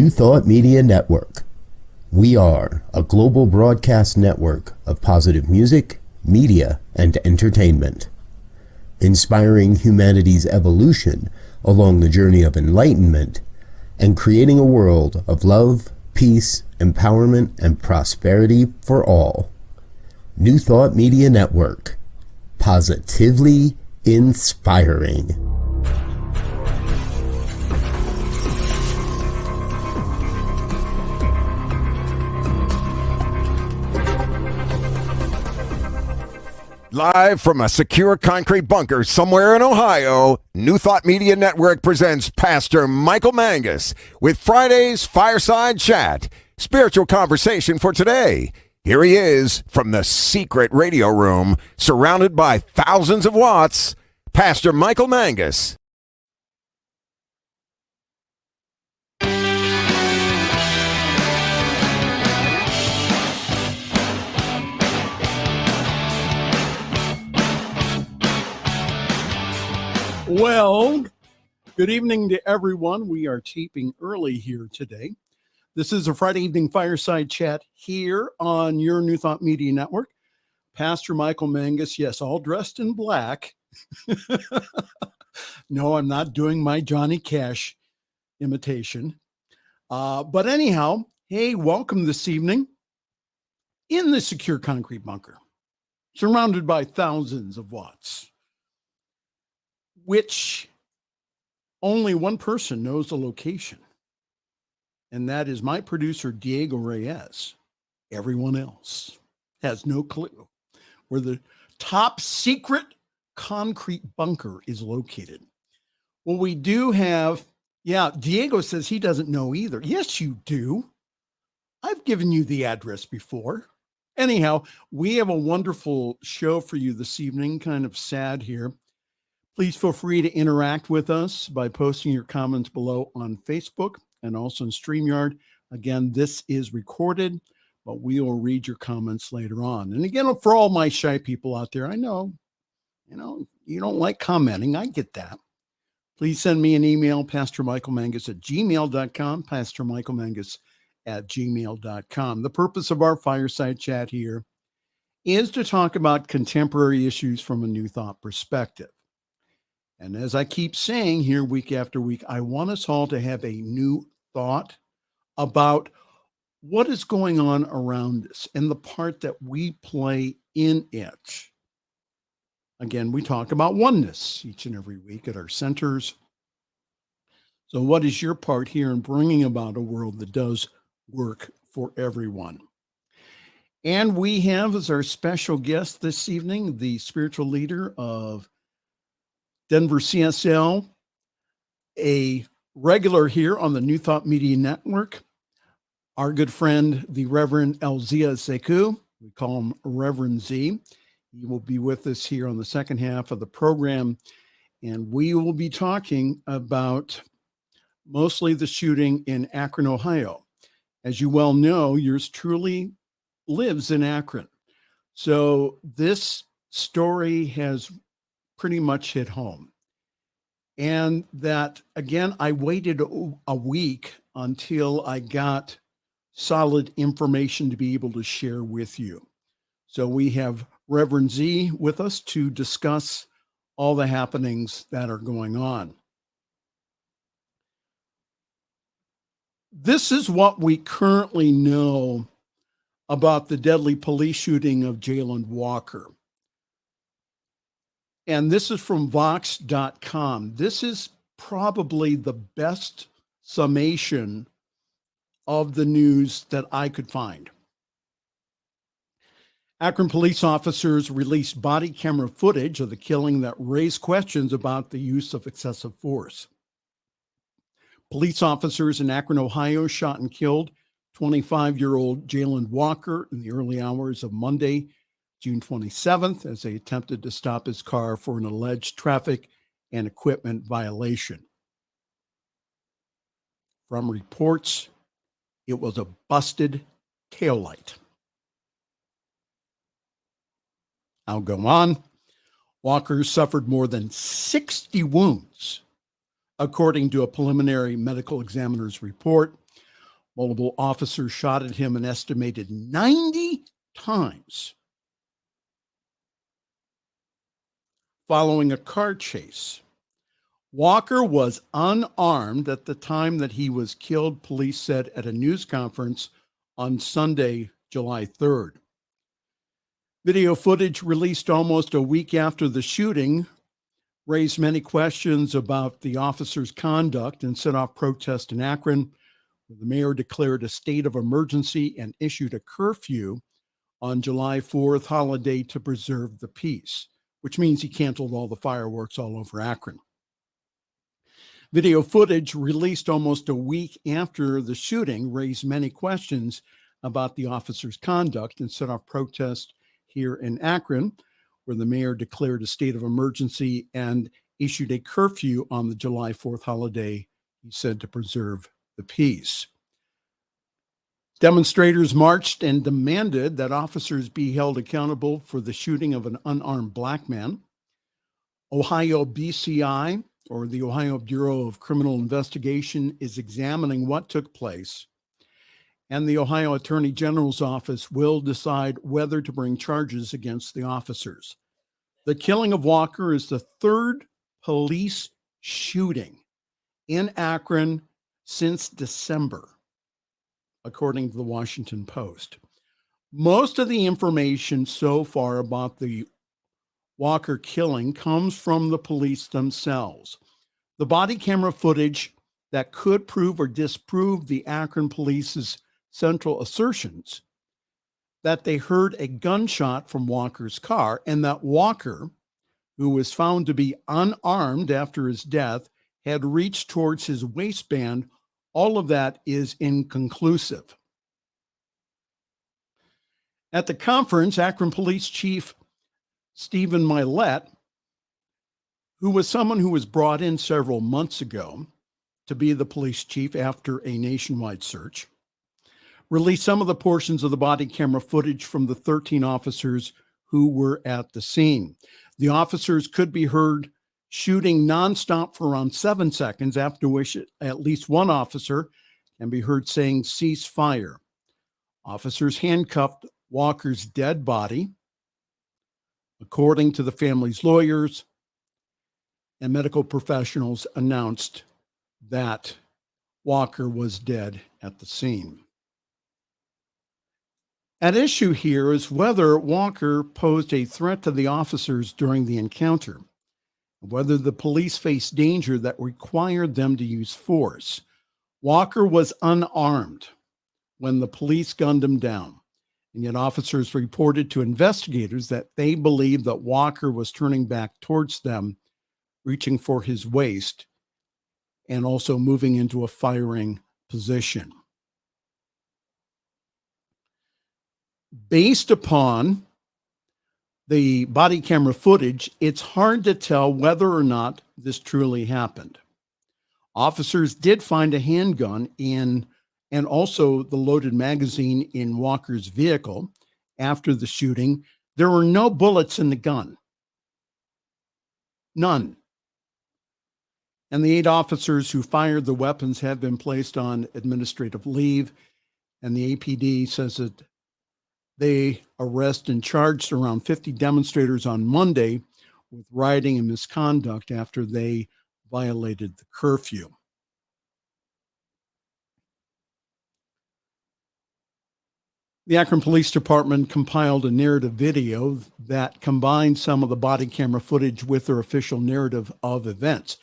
New Thought Media Network. We are a global broadcast network of positive music, media, and entertainment, inspiring humanity's evolution along the journey of enlightenment and creating a world of love, peace, empowerment, and prosperity for all. New Thought Media Network. Positively inspiring. Live from a secure concrete bunker somewhere in Ohio, New Thought Media Network presents Pastor Michael Mangus with Friday's Fireside Chat, spiritual conversation for today. Here he is from the secret radio room, surrounded by thousands of watts, Pastor Michael Mangus. Well, good evening to everyone. We are taping early here today. This is a Friday evening fireside chat here on your New Thought Media Network. Pastor Michael Mangus, yes, all dressed in black. No, I'm not doing my Johnny Cash imitation. But anyhow, hey, welcome this evening in the secure concrete bunker, surrounded by thousands of watts, which only one person knows the location, and that is my producer, Diego Reyes. Everyone else has no clue where the top secret concrete bunker is located. Well, we do have, Diego says he doesn't know either. Yes, you do. I've given you the address before. Anyhow, we have a wonderful show for you this evening, kind of sad here. Please feel free to interact with us by posting your comments below on Facebook and also on StreamYard. Again, this is recorded, but we will read your comments later on. And again, for all my shy people out there, I know, you don't like commenting. I get that. Please send me an email, pastormichaelmangus@gmail.com, pastormichaelmangus@gmail.com. The purpose of our fireside chat here is to talk about contemporary issues from a New Thought perspective. And as I keep saying here week after week, I want us all to have a new thought about what is going on around us and the part that we play in it. Again, we talk about oneness each and every week at our centers. So what is your part here in bringing about a world that does work for everyone? And we have as our special guest this evening, the spiritual leader of Denver CSL, a regular here on the New Thought Media Network, our good friend, the Reverend Elzia Sekou. We call him Reverend Z. He will be with us here on the second half of the program, and we will be talking about mostly the shooting in Akron, Ohio. As you well know, yours truly lives in Akron. So this story has pretty much hit home. And that, again, I waited a week until I got solid information to be able to share with you. So we have Reverend Z with us to discuss all the happenings that are going on. This is what we currently know about the deadly police shooting of Jalen Walker. And this is from Vox.com. This is probably the best summation of the news that I could find. Akron police officers released body camera footage of the killing that raised questions about the use of excessive force. Police officers in Akron, Ohio shot and killed 25-year-old Jalen Walker in the early hours of Monday, June 27th, as they attempted to stop his car for an alleged traffic and equipment violation. From reports, it was a busted taillight. I'll go on. Walker suffered more than 60 wounds, according to a preliminary medical examiner's report. Multiple officers shot at him an estimated 90 times following a car chase. Walker was unarmed at the time that he was killed, police said at a news conference on Sunday, July 3rd. Video footage released almost a week after the shooting raised many questions about the officer's conduct and set off protests in Akron, where the mayor declared a state of emergency and issued a curfew on July 4th holiday to preserve the peace, which means he canceled all the fireworks all over Akron. Video footage released almost a week after the shooting raised many questions about the officer's conduct and set off protests here in Akron, where the mayor declared a state of emergency and issued a curfew on the July 4th holiday, he said, to preserve the peace. Demonstrators marched and demanded that officers be held accountable for the shooting of an unarmed black man. Ohio BCI, or the Ohio Bureau of Criminal Investigation, is examining what took place, and the Ohio Attorney General's office will decide whether to bring charges against the officers. The killing of Walker is the third police shooting in Akron since December, according to the Washington Post. Most of the information so far about the Walker killing comes from the police themselves. The body camera footage that could prove or disprove the Akron police's central assertions that they heard a gunshot from Walker's car and that Walker, who was found to be unarmed after his death, had reached towards his waistband, all of that is inconclusive. At the conference, Akron Police Chief Stephen Milet, who was someone who was brought in several months ago to be the police chief after a nationwide search, released some of the portions of the body camera footage from the 13 officers who were at the scene. The officers could be heard shooting nonstop for around 7 seconds, after which at least one officer can be heard saying, "Cease fire." Officers handcuffed Walker's dead body, according to the family's lawyers, and medical professionals announced that Walker was dead at the scene. At issue here is whether Walker posed a threat to the officers during the encounter, whether the police faced danger that required them to use force. Walker was unarmed when the police gunned him down, and yet officers reported to investigators that they believed that Walker was turning back towards them, reaching for his waist, and also moving into a firing position. Based upon the body camera footage, it's hard to tell whether or not this truly happened. Officers did find a handgun and also the loaded magazine in Walker's vehicle after the shooting. There were no bullets in the gun. None. And the 8 officers who fired the weapons have been placed on administrative leave, and the APD says that they arrested and charged around 50 demonstrators on Monday with rioting and misconduct after they violated the curfew. The Akron Police Department compiled a narrative video that combined some of the body camera footage with their official narrative of events.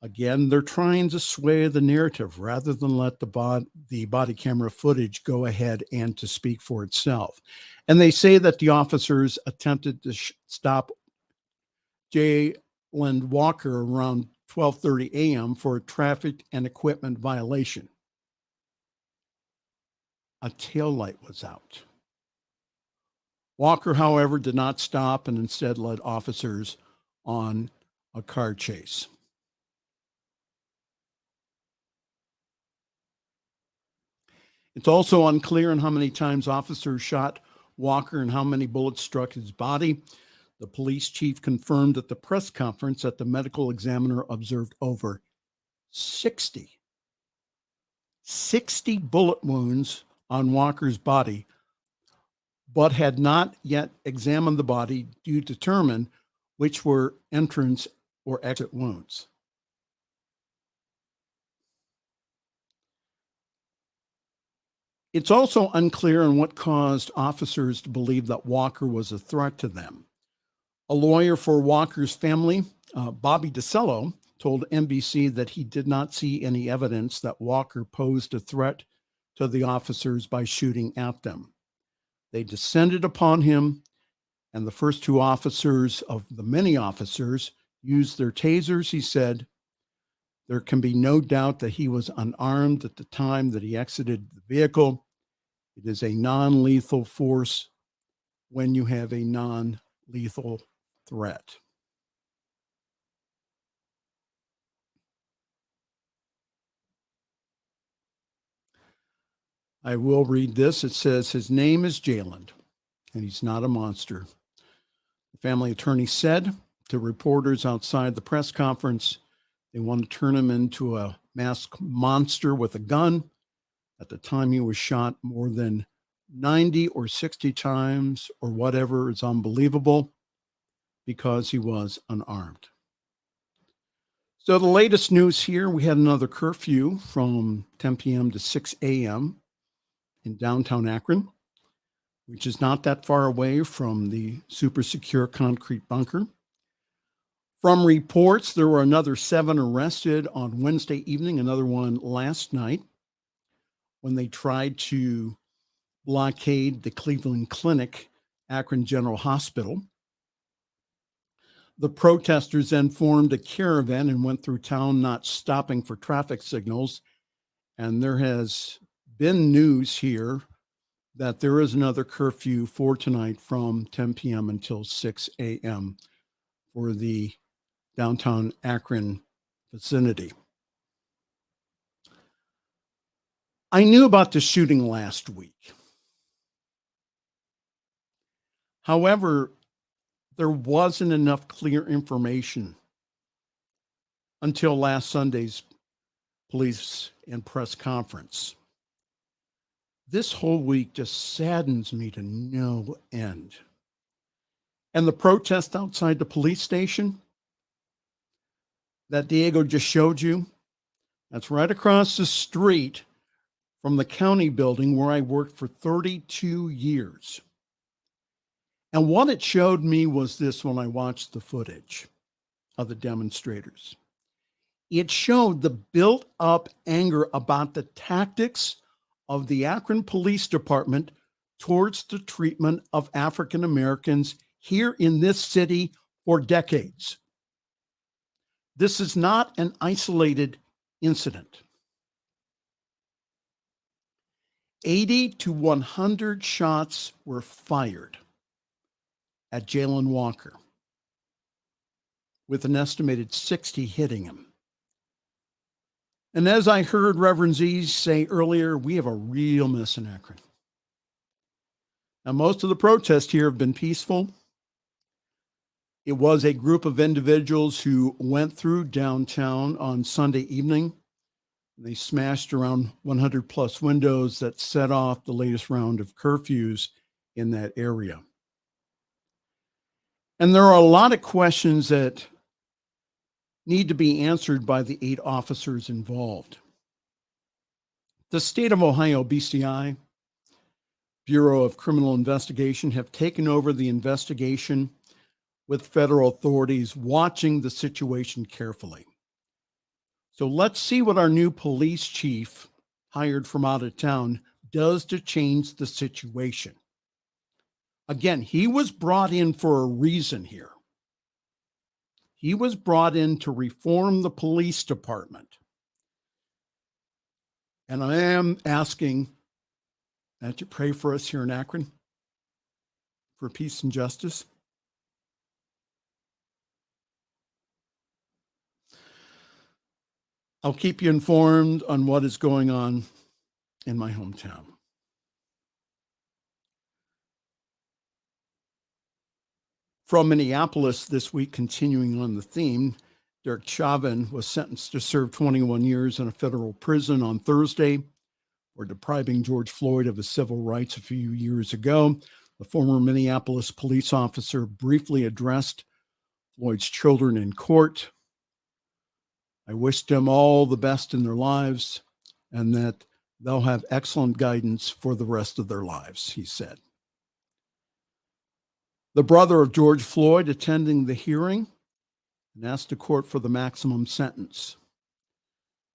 Again, they're trying to sway the narrative rather than let the body camera footage go ahead and to speak for itself. And they say that the officers attempted to stop Jalen Walker around 12:30 a.m. for a traffic and equipment violation. A taillight was out. Walker, however, did not stop and instead led officers on a car chase. It's also unclear on how many times officers shot Walker and how many bullets struck his body. The police chief confirmed at the press conference that the medical examiner observed over 60 60 bullet wounds on Walker's body, but had not yet examined the body to determine which were entrance or exit wounds. It's also unclear on what caused officers to believe that Walker was a threat to them. A lawyer for Walker's family, Bobby DeCello, told NBC that he did not see any evidence that Walker posed a threat to the officers by shooting at them. They descended upon him, and the first two officers of the many officers used their tasers, he said. There can be no doubt that he was unarmed at the time that he exited the vehicle. It is a non-lethal force when you have a non-lethal threat. I will read this. It says, his name is Jalen, and he's not a monster. The family attorney said to reporters outside the press conference, they want to turn him into a masked monster with a gun. At the time he was shot more than 90 or 60 times or whatever is unbelievable because he was unarmed. So the latest news here, we had another curfew from 10 p.m. to 6 a.m. in downtown Akron, which is not that far away from the super secure concrete bunker. From reports, there were another 7 arrested on Wednesday evening, another one last night, when they tried to blockade the Cleveland Clinic, Akron General Hospital. The protesters then formed a caravan and went through town, not stopping for traffic signals. And there has been news here that there is another curfew for tonight from 10 p.m. until 6 a.m. for the downtown Akron vicinity. I knew about the shooting last week. However, there wasn't enough clear information until last Sunday's police and press conference. This whole week just saddens me to no end. And the protest outside the police station that Diego just showed you, that's right across the street from the county building where I worked for 32 years. And what it showed me was this when I watched the footage of the demonstrators. It showed the built-up anger about the tactics of the Akron Police Department towards the treatment of African Americans here in this city for decades. This is not an isolated incident. 80 to 100 shots were fired at Jalen Walker, with an estimated 60 hitting him. And as I heard Reverend Z say earlier, we have a real mess in Akron. Now, most of the protests here have been peaceful. It was a group of individuals who went through downtown on Sunday evening. They smashed around 100 plus windows that set off the latest round of curfews in that area. And there are a lot of questions that need to be answered by the 8 officers involved. The state of Ohio, BCI, Bureau of Criminal Investigation, have taken over the investigation with federal authorities watching the situation carefully. So let's see what our new police chief, hired from out of town, does to change the situation. Again, he was brought in for a reason here. He was brought in to reform the police department. And I am asking that you pray for us here in Akron for peace and justice. I'll keep you informed on what is going on in my hometown. From Minneapolis this week, continuing on the theme, Derek Chauvin was sentenced to serve 21 years in a federal prison on Thursday for depriving George Floyd of his civil rights a few years ago. The former Minneapolis police officer briefly addressed Floyd's children in court. I wish them all the best in their lives and that they'll have excellent guidance for the rest of their lives, he said. The brother of George Floyd attending the hearing and asked the court for the maximum sentence.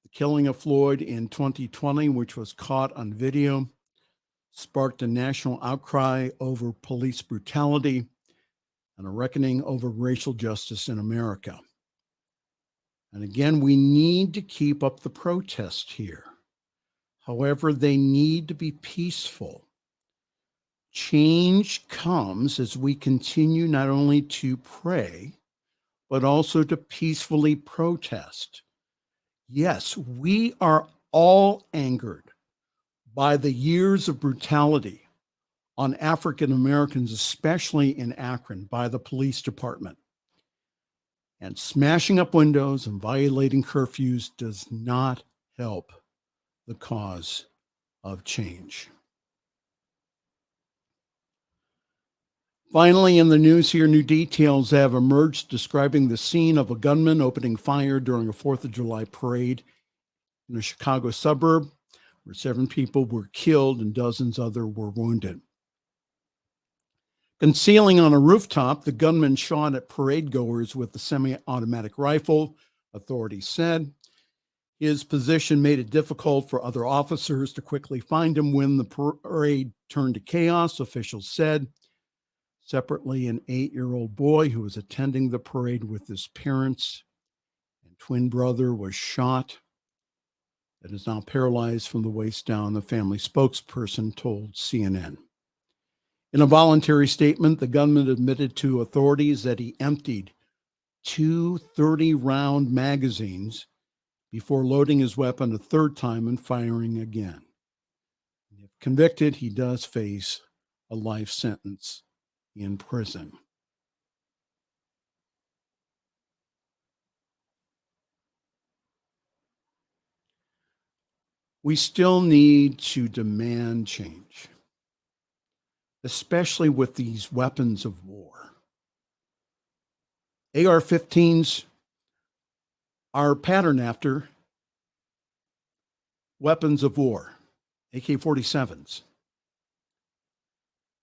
The killing of Floyd in 2020, which was caught on video, sparked a national outcry over police brutality and a reckoning over racial justice in America. And again, we need to keep up the protest here. However, they need to be peaceful. Change comes as we continue not only to pray, but also to peacefully protest. Yes, we are all angered by the years of brutality on African Americans, especially in Akron, by the police department. And smashing up windows and violating curfews does not help the cause of change. Finally, in the news here, new details have emerged describing the scene of a gunman opening fire during a 4th of July parade in a Chicago suburb, where 7 people were killed and dozens other were wounded. Concealing on a rooftop, the gunman shot at parade goers with a semi-automatic rifle, authorities said. His position made it difficult for other officers to quickly find him when the parade turned to chaos, officials said. Separately, an 8-year-old boy who was attending the parade with his parents and twin brother was shot and is now paralyzed from the waist down, the family spokesperson told CNN. In a voluntary statement, the gunman admitted to authorities that he emptied 2 30-round magazines before loading his weapon a 3rd time and firing again. If convicted, he does face a life sentence in prison. We still need to demand change, especially with these weapons of war. AR-15s are patterned after weapons of war, AK-47s.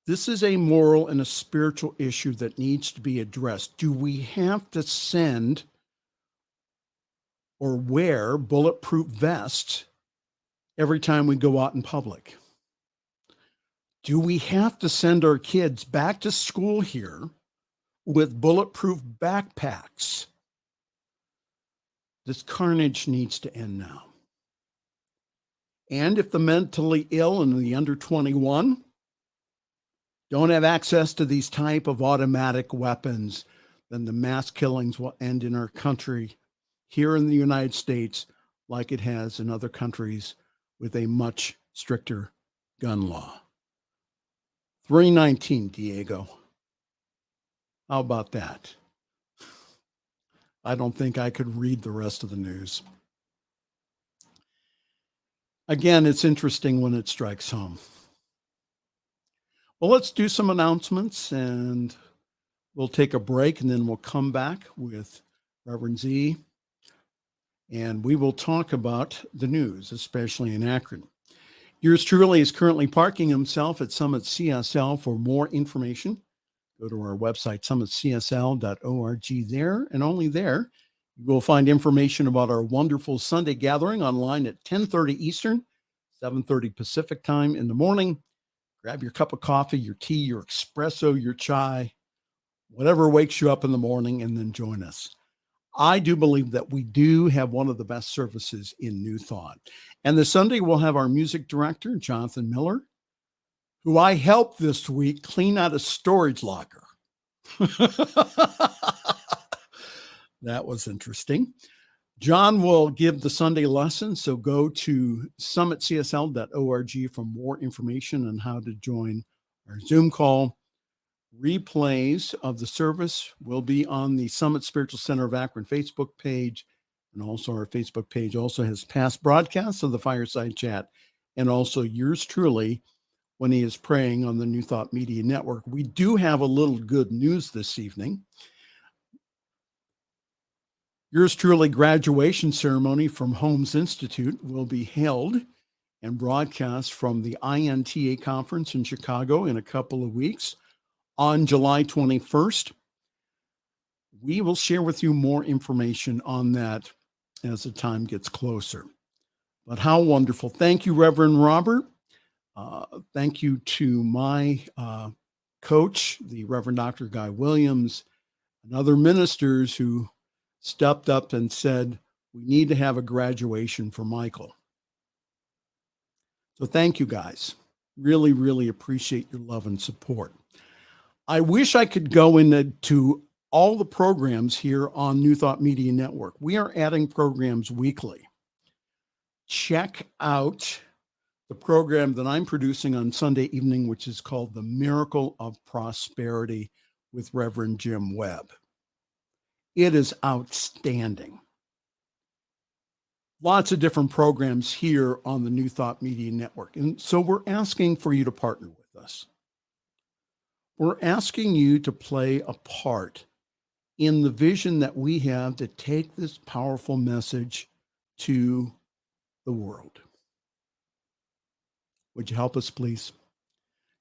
This is a moral and a spiritual issue that needs to be addressed. Do we have to send or wear bulletproof vests every time we go out in public? Do we have to send our kids back to school here with bulletproof backpacks? This carnage needs to end now. And if the mentally ill and the under 21 don't have access to these type of automatic weapons, then the mass killings will end in our country here in the United States like it has in other countries with a much stricter gun law. 319, Diego. How about that? I don't think I could read the rest of the news. Again, it's interesting when it strikes home. Well, let's do some announcements and we'll take a break and then we'll come back with Reverend Z and we will talk about the news, especially in Akron. Yours truly is currently parking himself at Summit CSL. For more information, go to our website, summitcsl.org. There and only there, you will find information about our wonderful Sunday gathering online at 10:30 Eastern, 7:30 Pacific time in the morning. Grab your cup of coffee, your tea, your espresso, your chai, whatever wakes you up in the morning, and then join us. I do believe that we do have one of the best services in New Thought. And this Sunday, we'll have our music director, Jonathan Miller, who I helped this week clean out a storage locker. That was interesting. John will give the Sunday lesson, so go to summitcsl.org for more information on how to join our Zoom call. Replays of the service will be on the Summit Spiritual Center of Akron Facebook page, and also our Facebook page also has past broadcasts of the Fireside Chat and also yours truly when he is praying on the New Thought Media Network. We do have a little good news this evening. Yours truly graduation ceremony from Holmes Institute will be held and broadcast from the INTA conference in Chicago in a couple of weeks on July 21st. We will share with you more information on that as the time gets closer. But how wonderful. Thank you, Reverend Robert. Thank you to my coach, the Reverend Dr. Guy Williams, and other ministers who stepped up and said, we need to have a graduation for Michael. So thank you, guys. Really, really appreciate your love and support. I wish I could go into all the programs here on New Thought Media Network. We are adding programs weekly. Check out the program that I'm producing on Sunday evening, which is called The Miracle of Prosperity with Reverend Jim Webb. It is outstanding. Lots of different programs here on the New Thought Media Network. And so we're asking for you to partner with us. We're asking you to play a part in the vision that we have to take this powerful message to the world. Would you help us, please?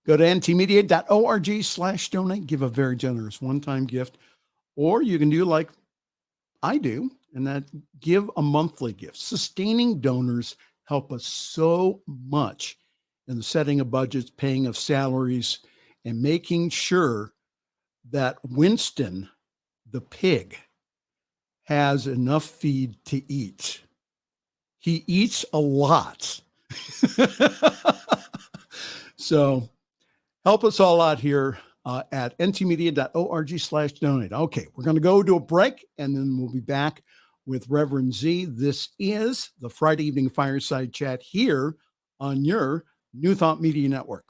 Go to ntmedia.org/donate. Give a very generous one-time gift. Or you can do like I do, and that give a monthly gift. Sustaining donors help us so much in the setting of budgets, paying of salaries, and making sure that Winston, the pig, has enough feed to eat. He eats a lot. So help us all out here at ntmedia.org/donate. Okay, we're going to go to a break, and then we'll be back with Reverend Z. This is the Friday Evening Fireside Chat here on your New Thought Media Network.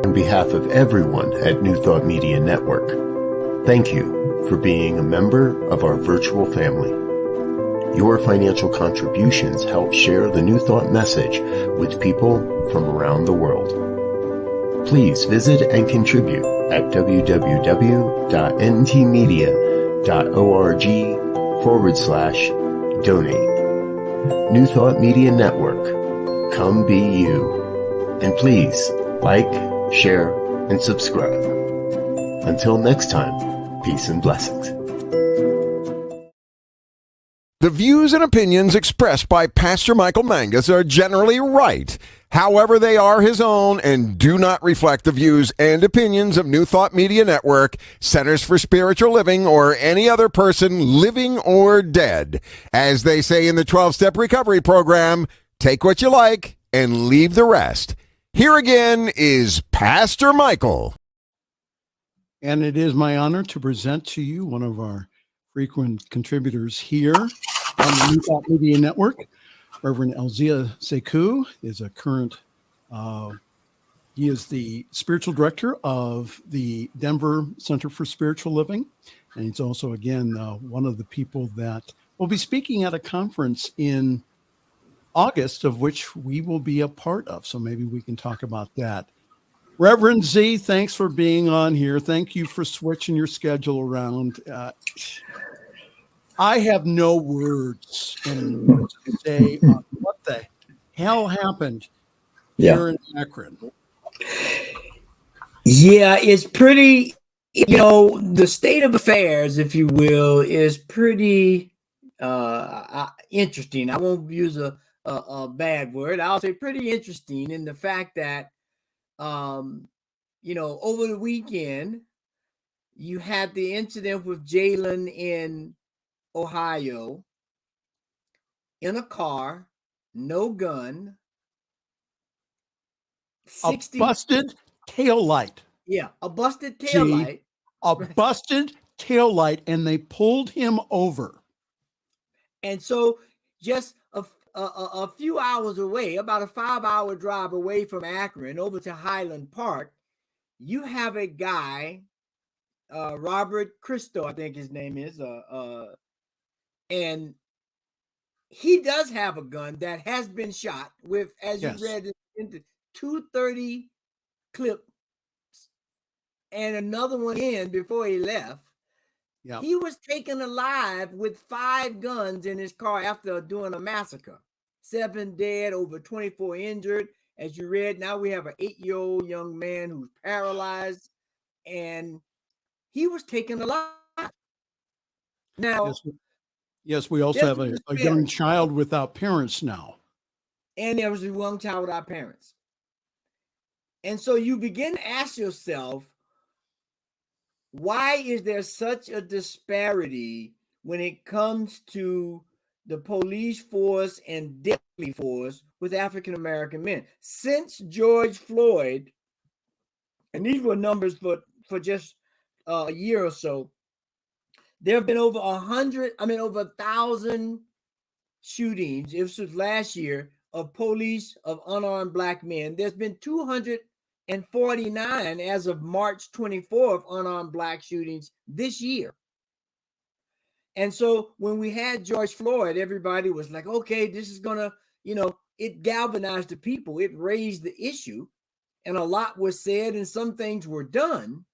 On behalf of everyone at New Thought Media Network, thank you for being a member of our virtual family. Your financial contributions help share the New Thought message with people from around the world. Please visit and contribute at www.ntmedia.org/donate. New Thought Media Network, come be you. And please like, share, and subscribe. Until next time, peace and blessings. The views and opinions expressed by Pastor Michael Mangus are generally right. However, they are his own and do not reflect the views and opinions of New Thought Media Network, Centers for Spiritual Living, or any other person living or dead. As they say in the 12-Step Recovery Program, take what you like and leave the rest. Here again is Pastor Michael. And it is my honor to present to you one of our frequent contributors here on the New Thought Media Network. Reverend Elzia Sekou is a current, he is the spiritual director of the Denver Center for Spiritual Living. And he's also, again, one of the people that will be speaking at a conference in August, of which we will be a part of. So maybe we can talk about that. Reverend Z, thanks for being on here. Thank you for switching your schedule around. I have no words anymore to say on what the hell happened here in Akron. Yeah, it's pretty, the state of affairs, if you will, is pretty interesting. I won't use a bad word. I'll say pretty interesting in the fact that, over the weekend, you had the incident with Jalen in Ohio in a car, no gun, A busted taillight. Yeah, a busted taillight. A busted taillight, and they pulled him over. And so just a few hours away, about a 5-hour drive away from Akron over to Highland Park, you have a guy, Robert Christo, I think his name is, and he does have a gun that has been shot with, as you read, into 230 clip and another one in before he left. Yeah. He was taken alive with 5 guns in his car after doing a massacre. 7 dead, over 24 injured. As you read, now we have an 8-year-old young man who's paralyzed, and he was taken alive. Now, yes, we also have a young child without parents now. And there was a young child without parents. And so you begin to ask yourself, why is there such a disparity when it comes to the police force and deadly force with African-American men? Since George Floyd, and these were numbers for just a year or so, there have been over 1,000 shootings. This was last year of police, of unarmed black men. There's been 249 as of March 24th unarmed black shootings this year. And so when we had George Floyd, everybody was like, okay, this is gonna, it galvanized the people. It raised the issue, and a lot was said and some things were done.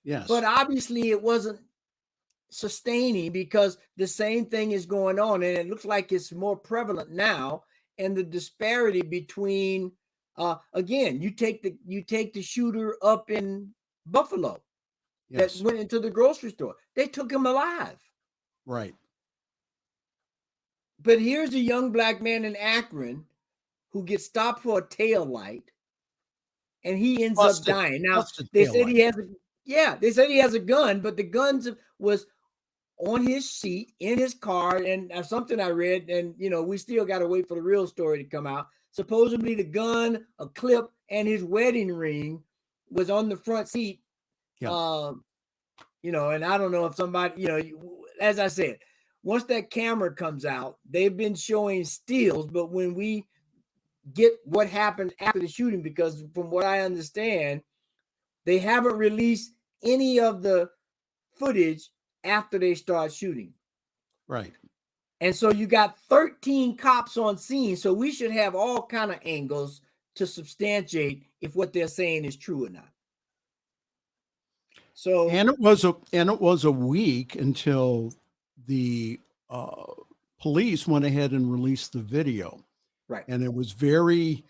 Yes. But obviously it wasn't sustaining, because the same thing is going on, and it looks like it's more prevalent now. And the disparity between, again, you take the shooter up in Buffalo that went into the grocery store. They took him alive. Right. But here's a young black man in Akron who gets stopped for a tail light, and he ends up dying. Now they said he has a gun, but the gun was on his seat in his car, and something I read, and we still got to wait for the real story to come out. Supposedly the gun, a clip, and his wedding ring was on the front seat. And I don't know if somebody, as I said, once that camera comes out, they've been showing stills, but when we get what happened after the shooting, because from what I understand, they haven't released any of the footage after they start shooting. Right. And so you got 13 cops on scene. So we should have all kind of angles to substantiate if what they're saying is true or not. So, and it was a week until the police went ahead and released the video. Right. And it was very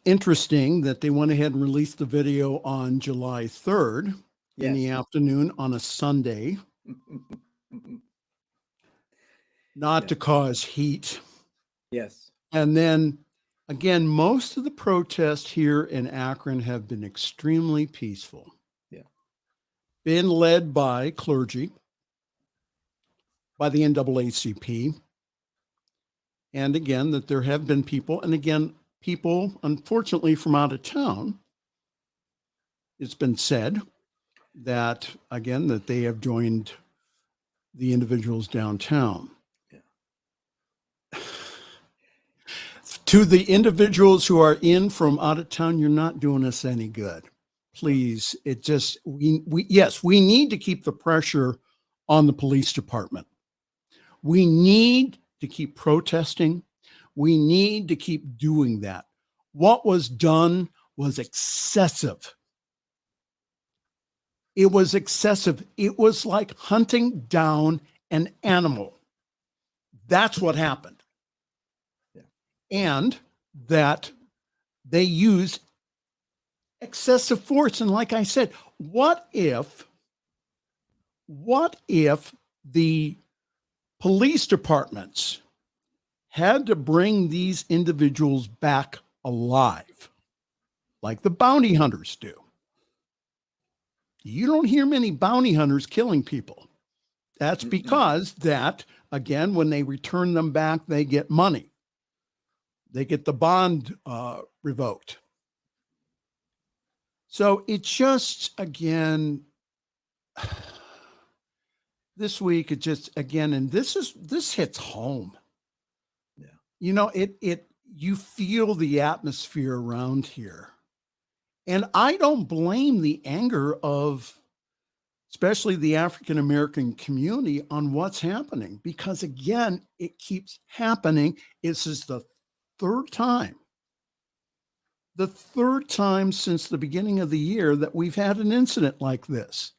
interesting that they went ahead and released the video on July 3rd in the afternoon on a Sunday, not to cause heat. Yes. And then again, most of the protests here in Akron have been extremely peaceful. Yeah. Been led by clergy, by the NAACP. And again, that there have been people, and again, people, unfortunately, from out of town it's been said that, again, that they have joined the individuals downtown. Yeah. To the individuals who are in from out of town, you're not doing us any good. Please, it just, we need to keep the pressure on the police department. We need to keep protesting. We need to keep doing that. What was done was excessive. It was excessive. It was like hunting down an animal. That's what happened. Yeah. And that they used excessive force. And like I said, what if the police departments had to bring these individuals back alive, like the bounty hunters do? You don't hear many bounty hunters killing people. That's because that, again, when they return them back, they get money. They get the bond revoked. So it just, again, this week, it just, again, and this hits home. Yeah. You know, you feel the atmosphere around here. And I don't blame the anger of especially the African-American community on what's happening, because again, it keeps happening. This is the third time since the beginning of the year that we've had an incident like this.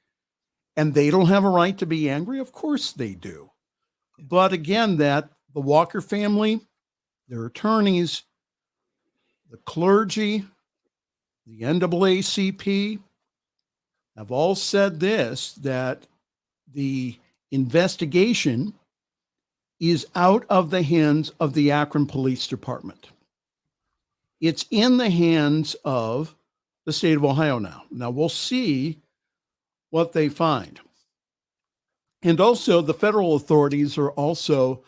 And they don't have a right to be angry. Of course they do. But again, that the Walker family, their attorneys, the clergy, the NAACP have all said this, that the investigation is out of the hands of the Akron Police Department. It's in the hands of the state of Ohio now. Now we'll see what they find. And also the federal authorities are also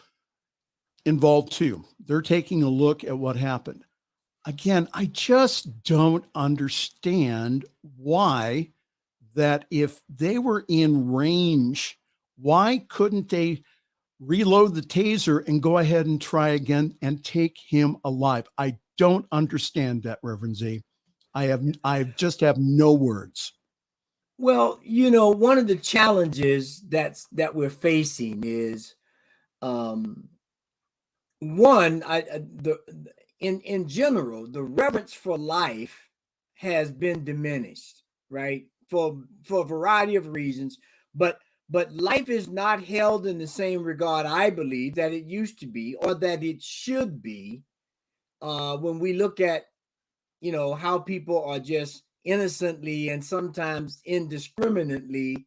involved too. They're taking a look at what happened. Again, I just don't understand why that if they were in range, why couldn't they reload the taser and go ahead and try again and take him alive? I don't understand that, Reverend Z. I just have no words. Well, you know, one of the challenges that we're facing is, in general, the reverence for life has been diminished, right? For a variety of reasons, but life is not held in the same regard, I believe, that it used to be, or that it should be, when we look at, you know, how people are just innocently and sometimes indiscriminately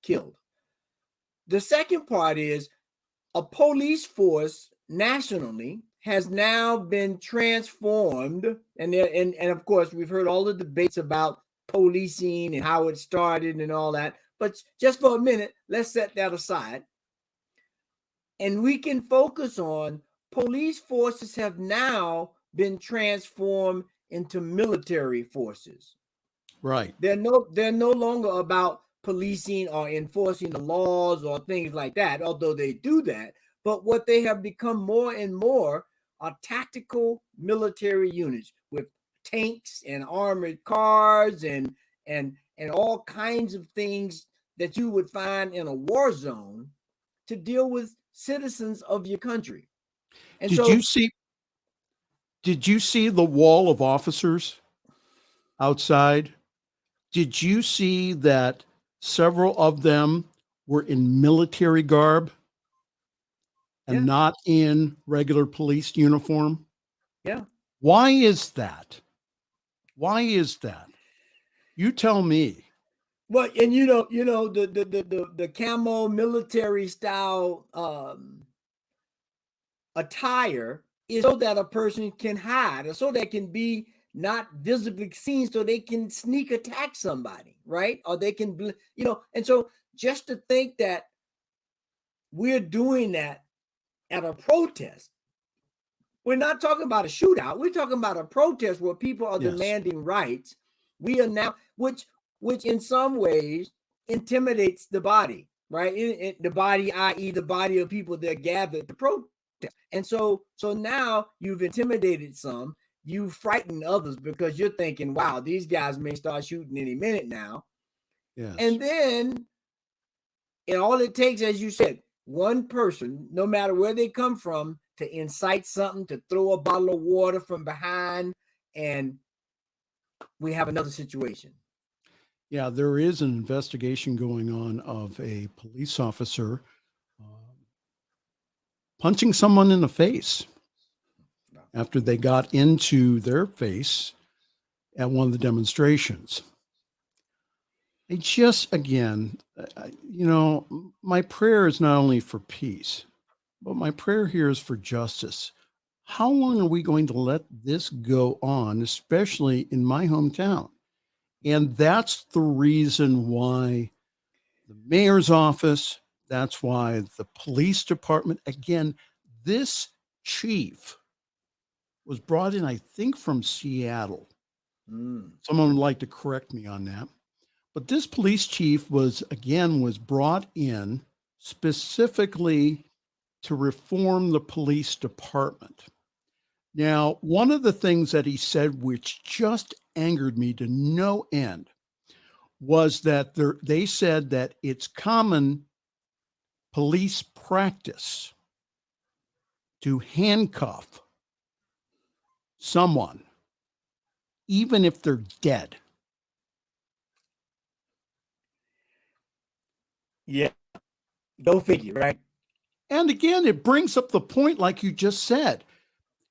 killed. The second part is a police force nationally has now been transformed, and of course we've heard all the debates about policing and how it started and all that, but just for a minute, let's set that aside, and we can focus on police forces have now been transformed into military forces. Right. They're no longer about policing or enforcing the laws or things like that, although they do that. But what they have become more and more are tactical military units with tanks and armored cars and all kinds of things that you would find in a war zone to deal with citizens of your country. And did you see the wall of officers outside? Did you see that several of them were in military garb and not in regular police uniform? Yeah. Why is that? Why is that? You tell me. Well, and you know the camo military style attire is so that a person can hide, or so they can be not visibly seen, so they can sneak attack somebody, right? Or they can, you know, and so just to think that we're doing that at a protest, we're not talking about a shootout. We're talking about a protest where people are demanding rights. We are now, which which in some ways intimidates the body, right? The body, i.e. the body of people that gathered to protest. And so now you've intimidated some, you frighten others because you're thinking, wow, these guys may start shooting any minute now. Yes. And then all it takes, as you said, one person, no matter where they come from, to incite something, to throw a bottle of water from behind, and we have another situation. Yeah, there is an investigation going on of a police officer punching someone in the face after they got into their face at one of the demonstrations. It just, again, my prayer is not only for peace, but my prayer here is for justice. How long are we going to let this go on, especially in my hometown? And that's the reason why the mayor's office, that's why the police department, again, this chief was brought in, I think, from Seattle. Someone would like to correct me on that. But this police chief was brought in specifically to reform the police department. Now, one of the things that he said, which just angered me to no end, was that they said that it's common police practice to handcuff someone, even if they're dead. Yeah, go figure, right? And again, it brings up the point, like you just said.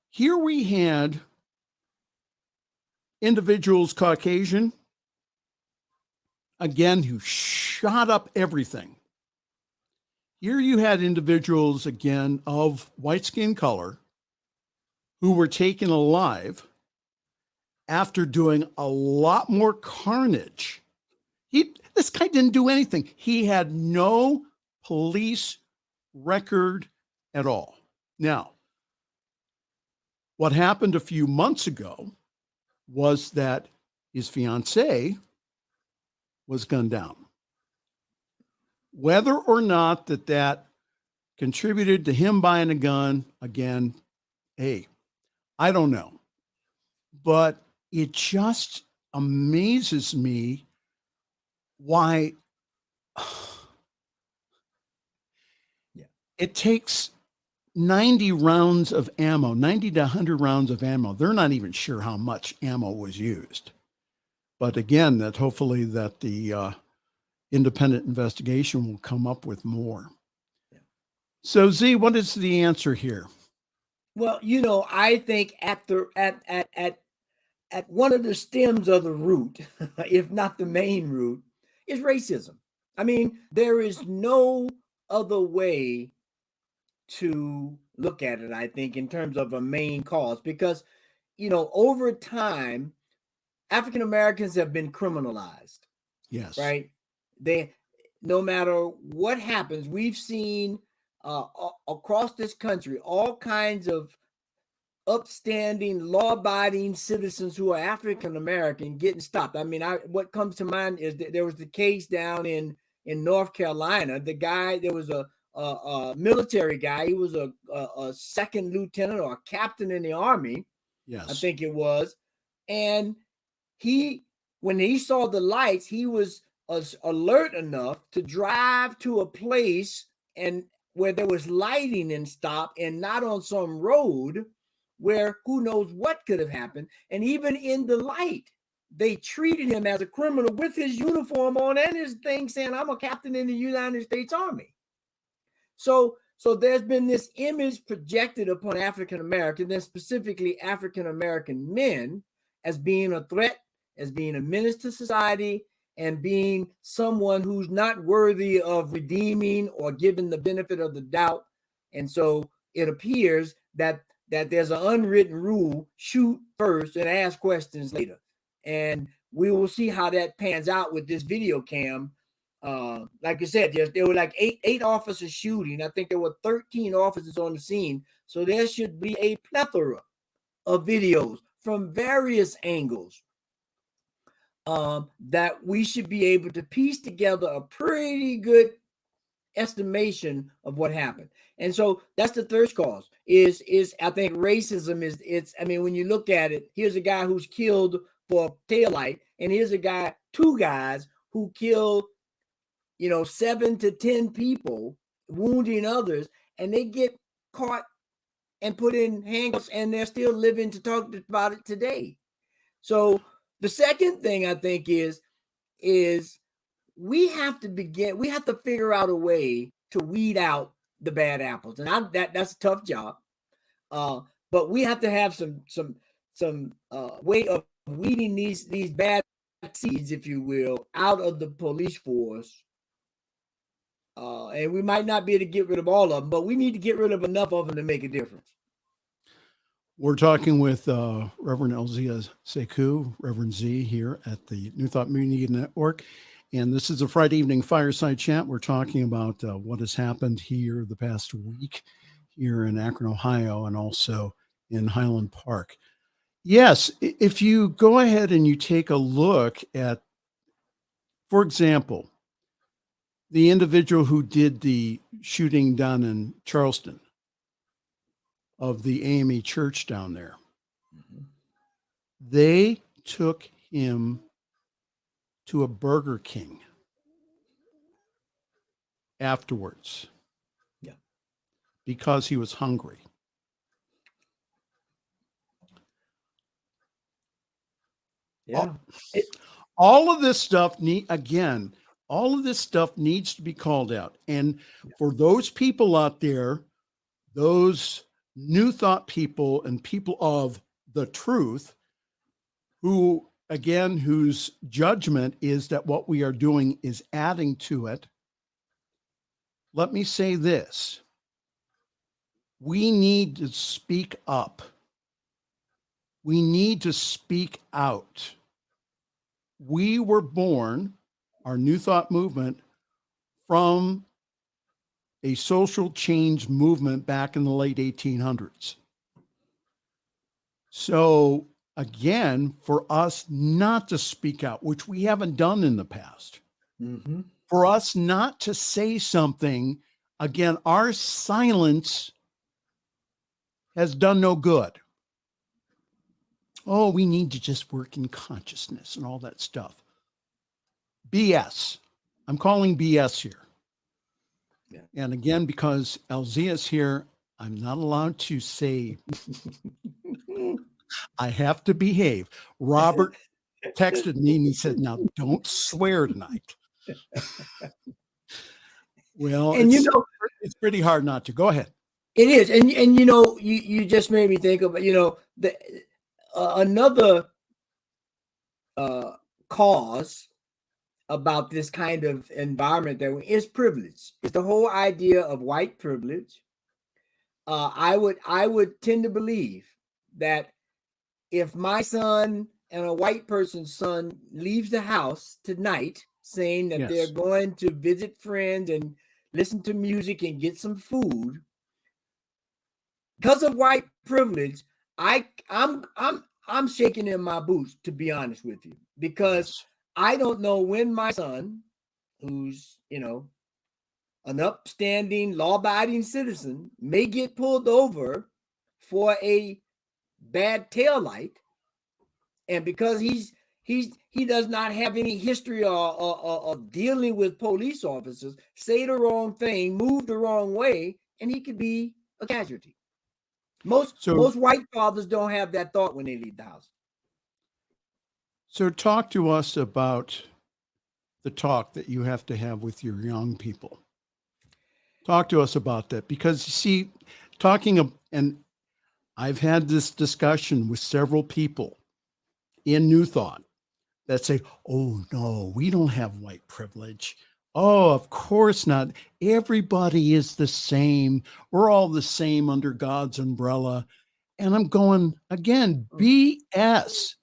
Here we had individuals, Caucasian, again, who shot up everything. Here you had individuals, again, of white skin color who were taken alive after doing a lot more carnage. This guy didn't do anything. He had no police record at all. Now, what happened a few months ago was that his fiancée was gunned down. Whether or not that contributed to him buying a gun, again, hey, I don't know. But it just amazes me why it takes 90 rounds of ammo, 90 to 100 rounds of ammo. They're not even sure how much ammo was used. But again, that hopefully that the independent investigation will come up with more. Yeah. So Z, what is the answer here? Well, I think at one of the stems of the root, if not the main root, is racism. I mean, there is no other way to look at it, I think, in terms of a main cause, because, over time, African Americans have been criminalized. Yes. Right. No matter what happens, we've seen across this country all kinds of upstanding, law-abiding citizens who are African American getting stopped. I mean, what comes to mind is that there was the case down in North Carolina. The guy, there was a military guy. He was a second lieutenant or a captain in the Army. Yes, I think it was. And when he saw the lights, he was alert enough to drive to a place and where there was lighting and stop, and not on some road where who knows what could have happened. And even in the light, they treated him as a criminal with his uniform on and his thing saying, I'm a captain in the United States Army. So there's been this image projected upon African Americans, and specifically African American men, as being a threat, as being a menace to society, and being someone who's not worthy of redeeming or giving the benefit of the doubt. And so it appears that there's an unwritten rule: shoot first and ask questions later. And we will see how that pans out with this video cam. Like I said, there were like eight officers shooting. I think there were 13 officers on the scene. So there should be a plethora of videos from various angles that we should be able to piece together a pretty good estimation of what happened. And so that's the third cause is I think racism when you look at it, here's a guy who's killed for a taillight, and here's two guys who killed, 7 to 10 people, wounding others, and they get caught and put in handcuffs, and they're still living to talk about it today. So the second thing I think is we have to figure out a way to weed out the bad apples, and that's a tough job. But we have to have some way of weeding these bad seeds, if you will, out of the police force. And we might not be able to get rid of all of them, but we need to get rid of enough of them to make a difference. We're talking with Reverend Elzia Sekou, Reverend Z, here at the New Thought Media Network. And this is a Friday evening fireside chat. We're talking about what has happened here the past week here in Akron, Ohio, and also in Highland Park. Yes, if you go ahead and you take a look at, for example, the individual who did the shooting down in Charleston of the AME church down there, they took him to a Burger King afterwards. Yeah. Because he was hungry. Yeah. All of this stuff all of this stuff needs to be called out. And for those people out there, those New Thought people and people of the truth, whose judgment is that what we are doing is adding to it, let me say this. We need to speak up. We need to speak out. We were born, our New Thought movement, from a social change movement back in the late 1800s. So again, for us not to speak out, which we haven't done in the past, for us not to say something, again, our silence has done no good. Oh, we need to just work in consciousness and all that stuff. BS. I'm calling BS here. Yeah. And again, because Elzia's here, I'm not allowed to say, I have to behave. Robert texted me and he said, now don't swear tonight. Well, and it's pretty hard not to. Go ahead. It is. And you just made me think of, another cause about this kind of environment is privilege. It's the whole idea of white privilege. I would tend to believe that if my son and a white person's son leaves the house tonight saying that they're going to visit friends and listen to music and get some food, because of white privilege, I'm shaking in my boots, to be honest with you, because I don't know when my son, who's, an upstanding, law-abiding citizen, may get pulled over for a bad taillight, and because he does not have any history of dealing with police officers, say the wrong thing, move the wrong way, and he could be a casualty. Most white fathers don't have that thought when they leave the house. So talk to us about the talk that you have to have with your young people. Talk to us about that, because see, and I've had this discussion with several people in New Thought that say, oh no, we don't have white privilege. Oh, of course not. Everybody is the same. We're all the same under God's umbrella. And I'm going, again, BS.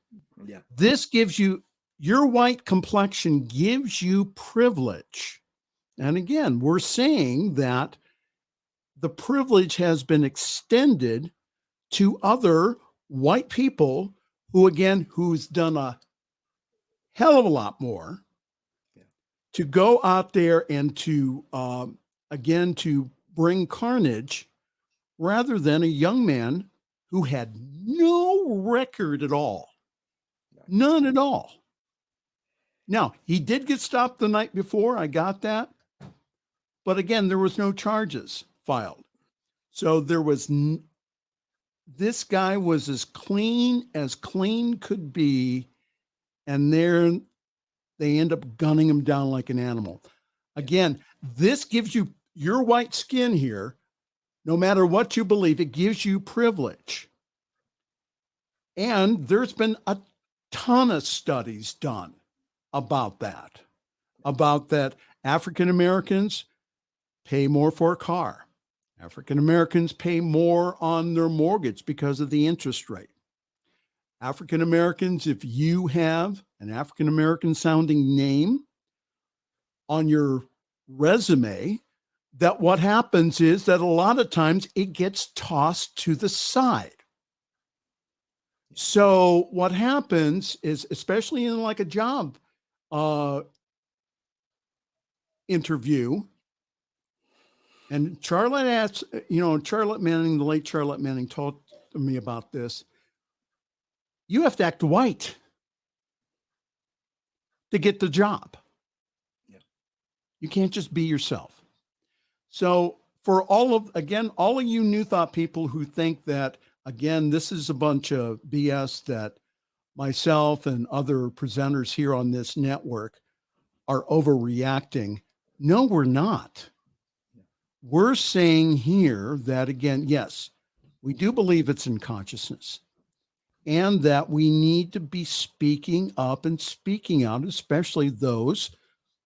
Yeah. This gives you, your white complexion gives you privilege. And again, we're saying that the privilege has been extended to other white people who, again, who's done a hell of a lot more to go out there and to, again, to bring carnage rather than a young man who had no record at all. None at all. Now, he did get stopped the night before. I got that. But again, there was no charges filed. So there was, this guy was as clean could be. And there they end up gunning him down like an animal. Again, this gives you your white skin here. No matter what you believe, it gives you privilege. And there's been a ton of studies done about that African Americans pay more for a car. African Americans pay more on their mortgage because of the interest rate. African Americans, if you have an African American sounding name on your resume, that what happens is that a lot of times it gets tossed to the side. So what happens is, especially in like a job interview, and Charlotte asked, Charlotte Manning, the late Charlotte Manning, told me about this. You have to act white to get the job. Yeah. You can't just be yourself. So for all of you New Thought people who think that, again, this is a bunch of BS that myself and other presenters here on this network are overreacting. No, we're not. We're saying here that, again, yes, we do believe it's in consciousness, and that we need to be speaking up and speaking out, especially those,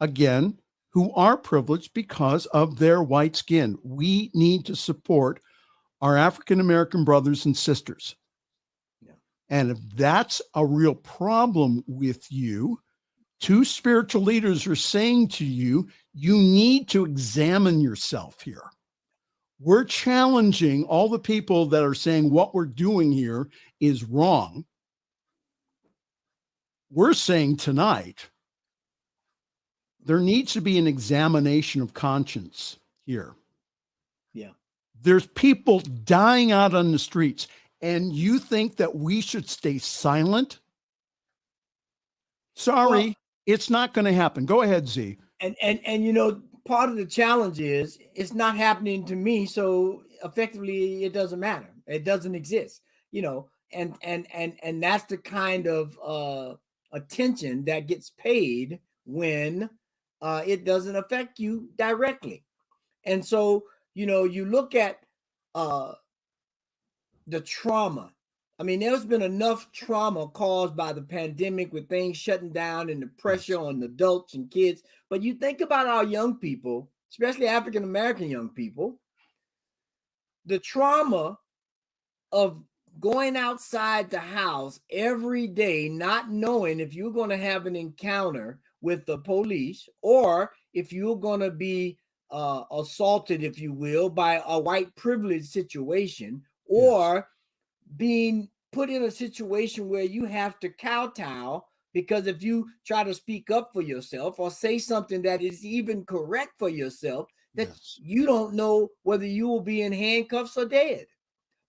again, who are privileged because of their white skin. We need to support our African-American brothers and sisters. Yeah. And if that's a real problem with you, two spiritual leaders are saying to you, you need to examine yourself here. We're challenging all the people that are saying what we're doing here is wrong. We're saying tonight, there needs to be an examination of conscience here. Yeah. There's people dying out on the streets, and you think that we should stay silent? Sorry, it's not going to happen. Go ahead, Z. And part of the challenge is it's not happening to me, so effectively it doesn't matter. It doesn't exist, and that's the kind of attention that gets paid when it doesn't affect you directly. And so, you look at the trauma. I mean, there's been enough trauma caused by the pandemic with things shutting down and the pressure on adults and kids. But you think about our young people, especially African-American young people, the trauma of going outside the house every day, not knowing if you're going to have an encounter with the police or if you're going to be assaulted, if you will, by a white privilege situation, or being put in a situation where you have to kowtow because if you try to speak up for yourself or say something that is even correct for yourself, that you don't know whether you will be in handcuffs or dead.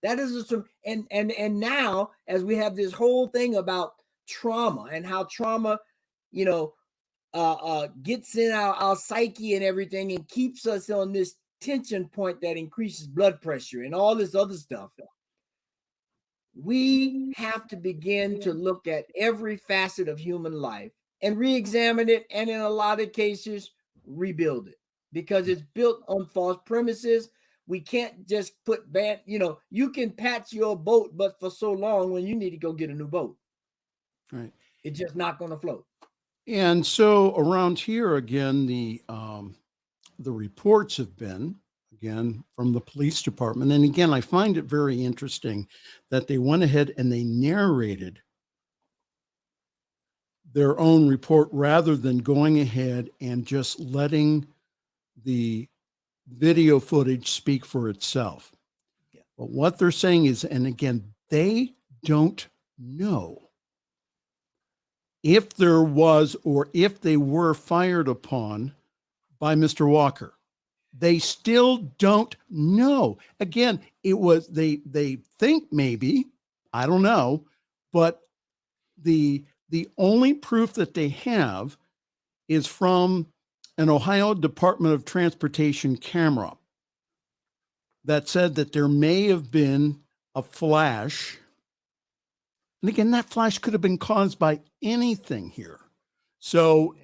That is and now as we have this whole thing about trauma and how trauma, gets in our psyche and everything and keeps us on this tension point that increases blood pressure and all this other stuff. We have to begin to look at every facet of human life and re-examine it, and in a lot of cases, rebuild it because it's built on false premises. We can't just put you can patch your boat, but for so long when you need to go get a new boat. Right. It's just not going to float. And so around here, again, the reports have been, again, from the police department. And again, I find it very interesting that they went ahead and they narrated their own report rather than going ahead and just letting the video footage speak for itself. Yeah. But what they're saying is, and again, they don't know if there was, or if they were fired upon by Mr. Walker. They still don't know. Again, it was, they think maybe, I don't know, but the only proof that they have is from an Ohio Department of Transportation camera that said that there may have been a flash. And again, that flash could have been caused by anything here. So,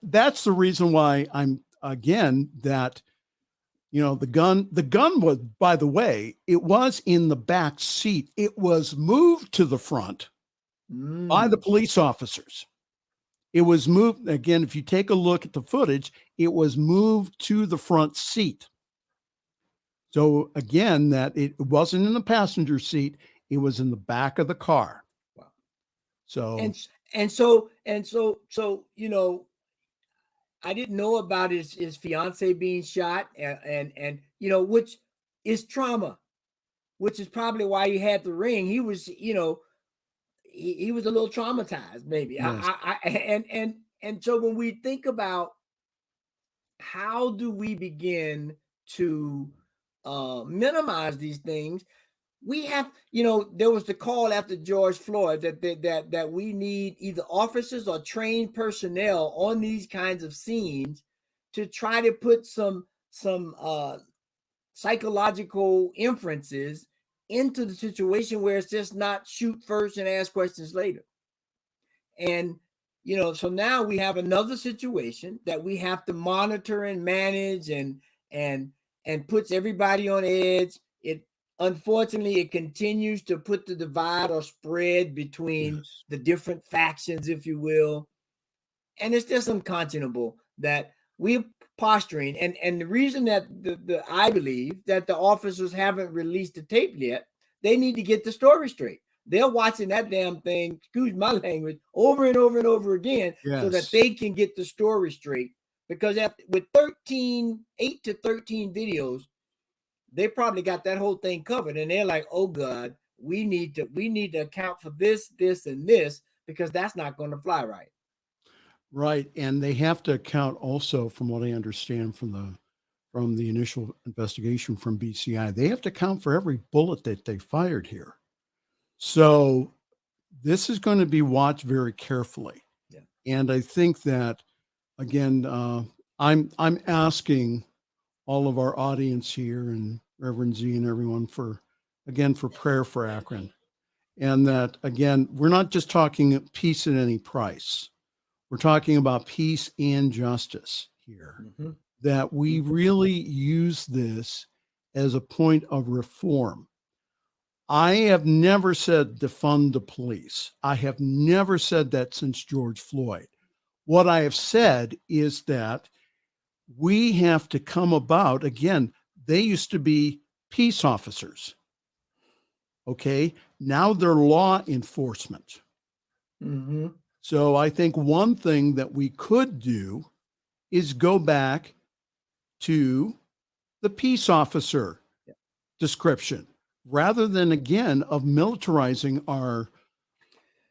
that's the reason why I'm, again, that, the gun was, by the way, it was in the back seat. It was moved to the front by the police officers. It was moved, again, if you take a look at the footage, it was moved to the front seat. So again, that it wasn't in the passenger seat, it was in the back of the car. Wow. So I didn't know about his fiance being shot, and which is trauma, which is probably why he had the ring. He was, he was a little traumatized, maybe. Yes. And so when we think about how do we begin to minimize these things, we have, there was the call after George Floyd that we need either officers or trained personnel on these kinds of scenes to try to put some psychological inferences into the situation where it's just not shoot first and ask questions later. And, so now we have another situation that we have to monitor and manage and puts everybody on edge. Unfortunately, it continues to put the divide or spread between the different factions, if you will. And it's just unconscionable that we're posturing. And the reason that I believe that the officers haven't released the tape yet, they need to get the story straight. They're watching that damn thing, excuse my language, over and over and over again, so that they can get the story straight. Because with 8 to 13 videos, they probably got that whole thing covered, and they're like, "Oh God, we need to account for this, and this, because that's not going to fly right." Right, and they have to account also, from what I understand from the initial investigation from BCI, they have to account for every bullet that they fired here. So this is going to be watched very carefully. Yeah. And I think that, again, I'm asking all of our audience here and Reverend Z and everyone for prayer for Akron. And that, again, we're not just talking peace at any price. We're talking about peace and justice here. Mm-hmm. That we really use this as a point of reform. I have never said defund the police. I have never said that since George Floyd. What I have said is that we have to come about, again, they used to be peace officers. Okay, now they're law enforcement. Mm-hmm. So I think one thing that we could do is go back to the peace officer description, rather than, again, of militarizing our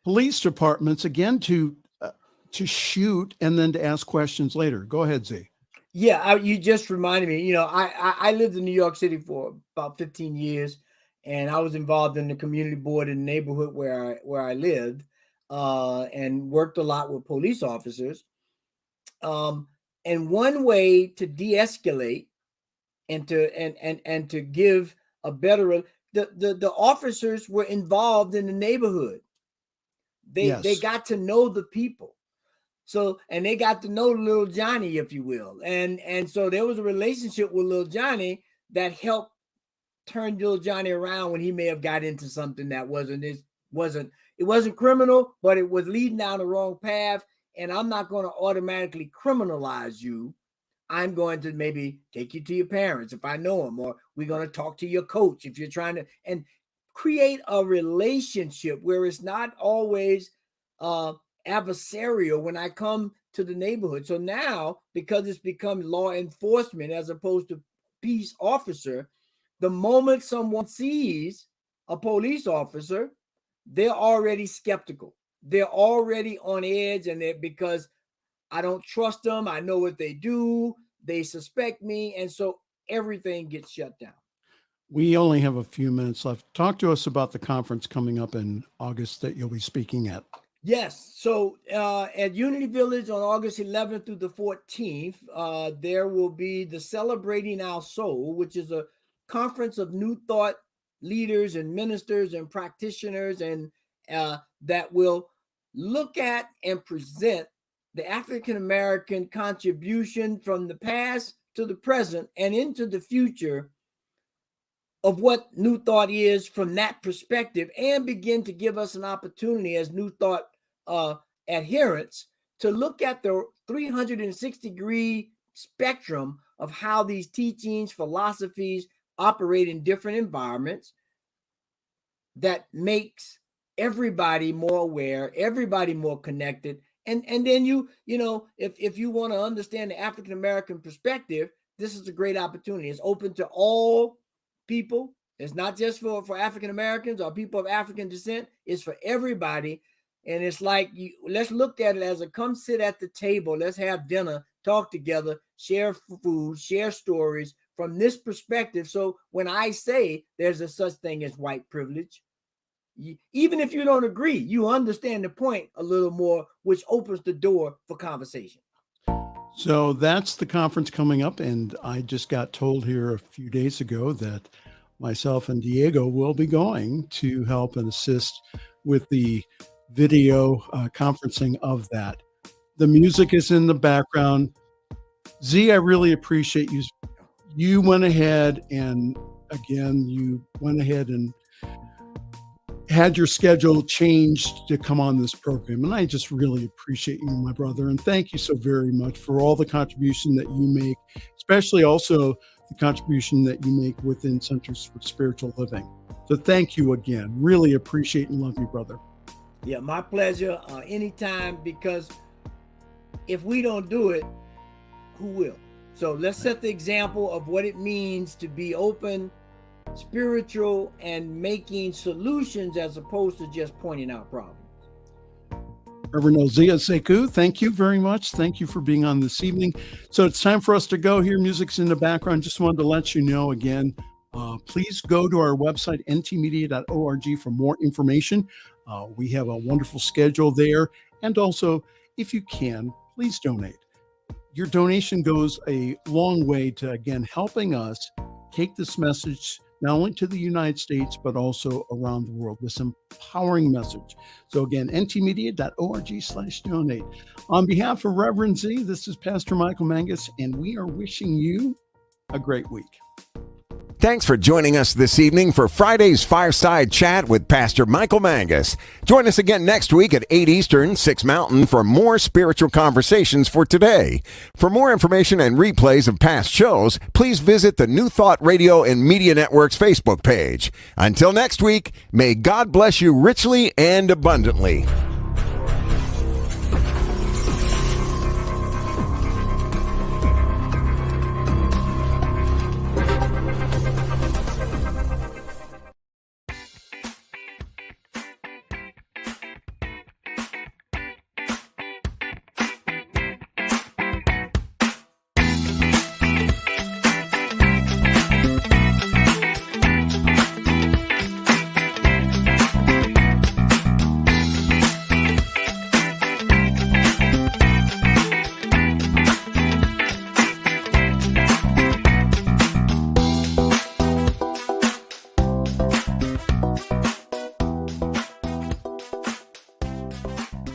police departments, again, to shoot and then to ask questions later. Go ahead, Z. Yeah, you just reminded me, I lived in New York City for about 15 years, and I was involved in the community board in the neighborhood where I lived, and worked a lot with police officers. And one way to de-escalate and to give a better, the officers were involved in the neighborhood. They got to know the people. So, and they got to know little Johnny, if you will. And so there was a relationship with little Johnny that helped turn little Johnny around when he may have got into something that wasn't criminal, but it was leading down the wrong path. And I'm not going to automatically criminalize you. I'm going to maybe take you to your parents if I know them, or we're going to talk to your coach if you're trying to, and create a relationship where it's not always adversarial when I come to the neighborhood. So now, because it's become law enforcement as opposed to peace officer, the moment someone sees a police officer, they're already skeptical. They're already on edge, and because I don't trust them. I know what they do. They suspect me. And so everything gets shut down. We only have a few minutes left. Talk to us about the conference coming up in August that you'll be speaking at. Yes. So at Unity Village on August 11th through the 14th, there will be the Celebrating Our Soul, which is a conference of New Thought leaders and ministers and practitioners, and that will look at and present the African-American contribution from the past to the present and into the future of what New Thought is from that perspective, and begin to give us an opportunity as New Thought adherents to look at the 360-degree spectrum of how these teachings, philosophies operate in different environments that makes everybody more aware, everybody more connected. And then you know, if you want to understand the African-American perspective, this is a great opportunity. It's open to all people. It's not just for African-Americans or people of African descent. It's for everybody. And it's like, let's look at it as a come sit at the table. Let's have dinner, talk together, share food, share stories from this perspective. So when I say there's a such thing as white privilege, even if you don't agree, you understand the point a little more, which opens the door for conversation. So that's the conference coming up. And I just got told here a few days ago that myself and Diego will be going to help and assist with the video conferencing of that. The music is in the background. Z, I really appreciate you. You went ahead and had your schedule changed to come on this program. And I just really appreciate you, my brother. And thank you so very much for all the contribution that you make, especially also the contribution that you make within Centers for Spiritual Living. So thank you again. Really appreciate and love you, brother. Yeah, my pleasure. Anytime, because if we don't do it, who will? So let's set the example of what it means to be open, spiritual, and making solutions as opposed to just pointing out problems. Reverend Elzia Sekou, thank you very much. Thank you for being on this evening. So it's time for us to go here. Music's in the background. Just wanted to let you know again, please go to our website, ntmedia.org, for more information. We have a wonderful schedule there. And also, if you can, please donate. Your donation goes a long way to, again, helping us take this message not only to the United States, but also around the world, this empowering message. So again, ntmedia.org/donate. On behalf of Reverend Z, this is Pastor Michael Mangus, and we are wishing you a great week. Thanks for joining us this evening for Friday's Fireside Chat with Pastor Michael Mangus. Join us again next week at 8 Eastern, 6 Mountain for more spiritual conversations for today. For more information and replays of past shows, please visit the New Thought Radio and Media Network's Facebook page. Until next week, may God bless you richly and abundantly.